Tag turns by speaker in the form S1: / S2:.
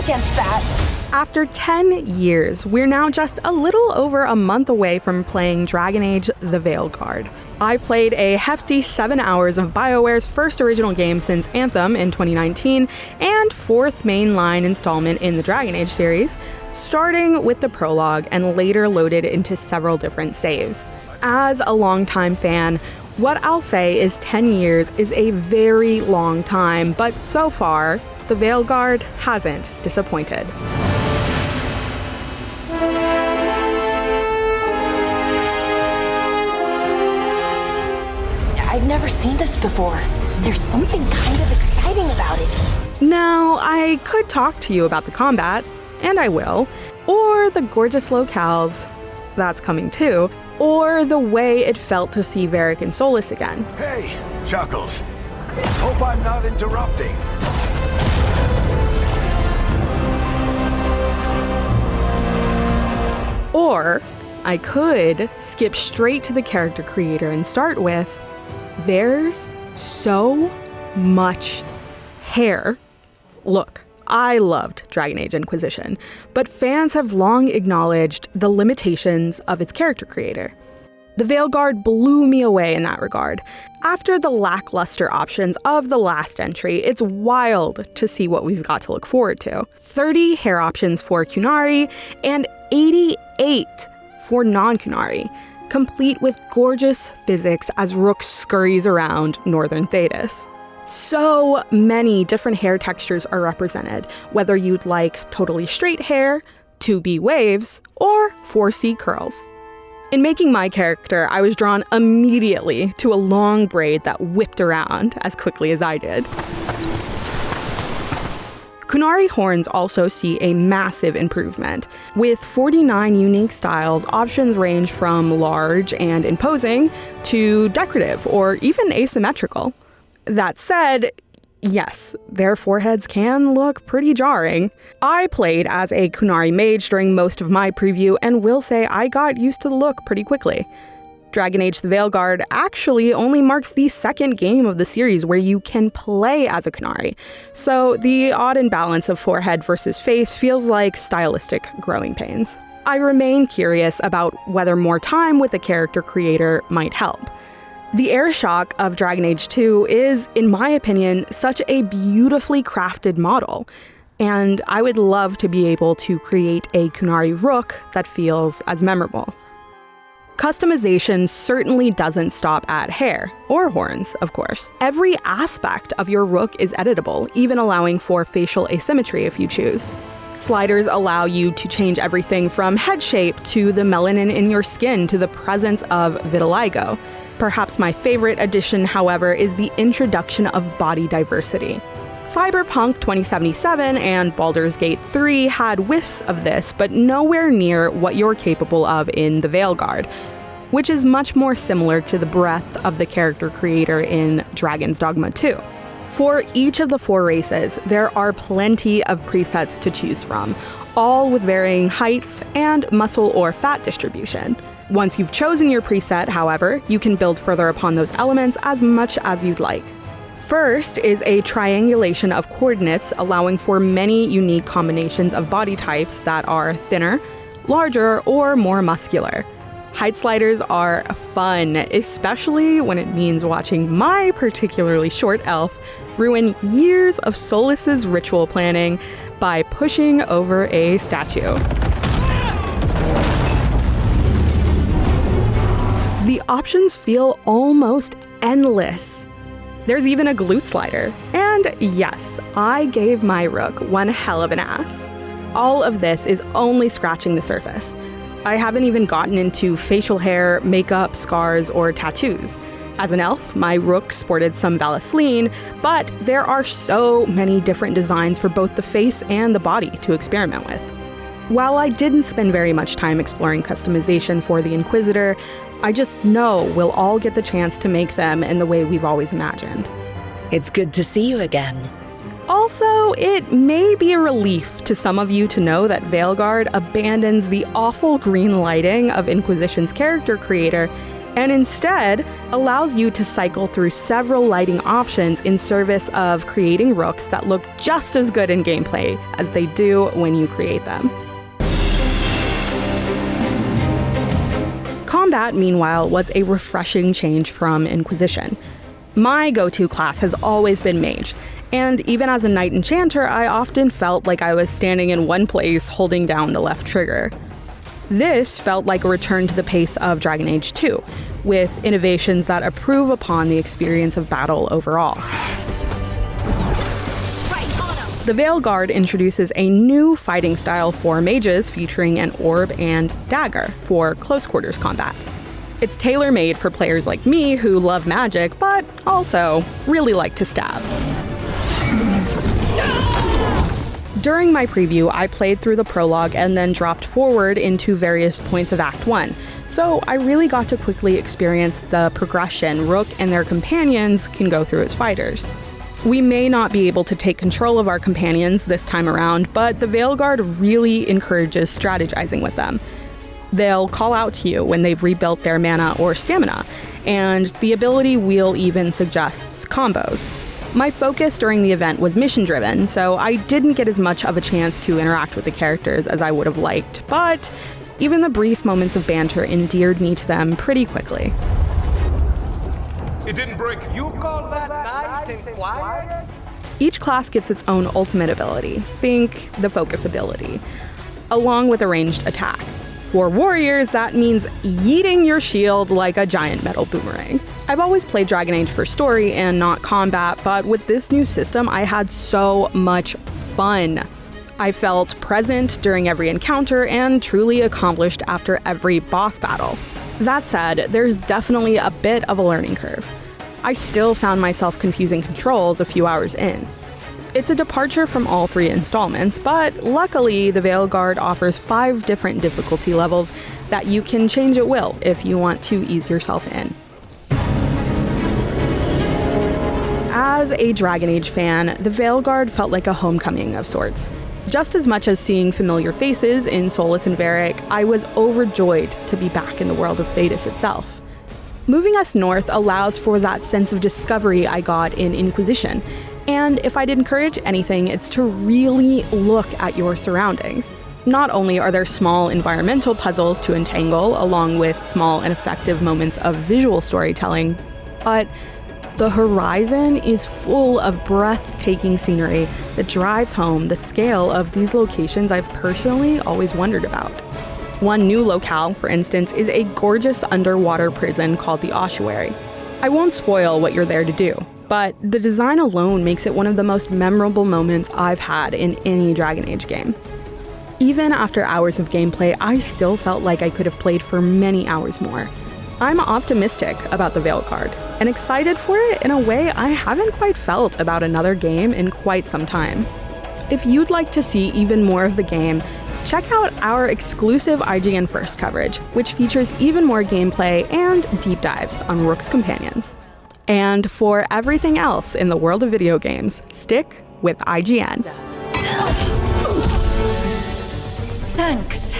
S1: against that.
S2: After 10 years, we're now just a little over a month away from playing Dragon Age the Veilguard. I played a hefty 7 hours of BioWare's first original game since Anthem in 2019, and fourth mainline installment in the Dragon Age series, starting with the prologue and later loaded into several different saves. As a longtime fan, what I'll say is 10 years is a very long time, but so far, the Veilguard hasn't disappointed.
S1: I've never seen this before. There's something kind of exciting about it.
S2: Now, I could talk to you about the combat, and I will, or the gorgeous locales, that's coming too, or the way it felt to see Varric and Solas again.
S3: Hey, Chuckles. Hope I'm not interrupting.
S2: Or I could skip straight to the character creator and start with, there's so much hair. Look, I loved Dragon Age Inquisition, but fans have long acknowledged the limitations of its character creator. The Veilguard blew me away in that regard. After the lackluster options of the last entry, it's wild to see what we've got to look forward to. 30 hair options for Qunari and 88 for non-Qunari, complete with gorgeous physics as Rook scurries around northern Thedas. So many different hair textures are represented, whether you'd like totally straight hair, 2B waves, or 4C curls. In making my character, I was drawn immediately to a long braid that whipped around as quickly as I did. Qunari horns also see a massive improvement. With 49 unique styles, options range from large and imposing to decorative or even asymmetrical. That said, yes, their foreheads can look pretty jarring. I played as a Qunari mage during most of my preview and will say I got used to the look pretty quickly. Dragon Age the Veilguard actually only marks the second game of the series where you can play as a Qunari, so the odd imbalance of forehead versus face feels like stylistic growing pains. I remain curious about whether more time with the character creator might help. The air shock of Dragon Age 2 is, in my opinion, such a beautifully crafted model, and I would love to be able to create a Qunari Rook that feels as memorable. Customization certainly doesn't stop at hair, or horns, of course. Every aspect of your Rook is editable, even allowing for facial asymmetry if you choose. Sliders allow you to change everything from head shape to the melanin in your skin to the presence of vitiligo. Perhaps my favorite addition, however, is the introduction of body diversity. Cyberpunk 2077 and Baldur's Gate 3 had whiffs of this, but nowhere near what you're capable of in the Veilguard, which is much more similar to the breadth of the character creator in Dragon's Dogma 2. For each of the 4 races, there are plenty of presets to choose from, all with varying heights and muscle or fat distribution. Once you've chosen your preset, however, you can build further upon those elements as much as you'd like. First is a triangulation of coordinates, allowing for many unique combinations of body types that are thinner, larger, or more muscular. Height sliders are fun, especially when it means watching my particularly short elf ruin years of Solas's ritual planning by pushing over a statue. The options feel almost endless. There's even a glute slider. And yes, I gave my Rook one hell of an ass. All of this is only scratching the surface. I haven't even gotten into facial hair, makeup, scars, or tattoos. As an elf, my Rook sported some Valisline, but there are so many different designs for both the face and the body to experiment with. While I didn't spend very much time exploring customization for the Inquisitor, I just know we'll all get the chance to make them in the way we've always imagined.
S4: It's good to see you again.
S2: Also, it may be a relief to some of you to know that Veilguard abandons the awful green lighting of Inquisition's character creator and instead allows you to cycle through several lighting options in service of creating rooks that look just as good in gameplay as they do when you create them. Combat, meanwhile, was a refreshing change from Inquisition. My go-to class has always been mage, and even as a knight enchanter, I often felt like I was standing in one place holding down the left trigger. This felt like a return to the pace of Dragon Age 2, with innovations that improve upon the experience of battle overall. The Veilguard introduces a new fighting style for mages featuring an orb and dagger for close quarters combat. It's tailor-made for players like me who love magic, but also really like to stab. During my preview, I played through the prologue and then dropped forward into various points of Act 1, so I really got to quickly experience the progression Rook and their companions can go through as fighters. We may not be able to take control of our companions this time around, but the Veilguard really encourages strategizing with them. They'll call out to you when they've rebuilt their mana or stamina, and the ability wheel even suggests combos. My focus during the event was mission-driven, so I didn't get as much of a chance to interact with the characters as I would have liked, but even the brief moments of banter endeared me to them pretty quickly.
S3: It didn't break.
S5: You call that nice and quiet?
S2: Each class gets its own ultimate ability, think the focus ability, along with a ranged attack. For warriors, that means yeeting your shield like a giant metal boomerang. I've always played Dragon Age for story and not combat, but with this new system, I had so much fun. I felt present during every encounter and truly accomplished after every boss battle. That said, there's definitely a bit of a learning curve. I still found myself confusing controls a few hours in. It's a departure from all 3 installments, but luckily the Veilguard offers 5 different difficulty levels that you can change at will if you want to ease yourself in. As a Dragon Age fan, the Veilguard felt like a homecoming of sorts. Just as much as seeing familiar faces in Solus and Varric, I was overjoyed to be back in the world of Thedas itself. Moving us north allows for that sense of discovery I got in Inquisition, and if I'd encourage anything, it's to really look at your surroundings. Not only are there small environmental puzzles to entangle, along with small and effective moments of visual storytelling, but the horizon is full of breathtaking scenery that drives home the scale of these locations I've personally always wondered about. One new locale, for instance, is a gorgeous underwater prison called the Ossuary. I won't spoil what you're there to do, but the design alone makes it one of the most memorable moments I've had in any Dragon Age game. Even after hours of gameplay, I still felt like I could have played for many hours more. I'm optimistic about the Veilguard, and excited for it in a way I haven't quite felt about another game in quite some time. If you'd like to see even more of the game, check out our exclusive IGN First coverage, which features even more gameplay and deep dives on Rook's companions. And for everything else in the world of video games, stick with IGN.
S6: Thanks.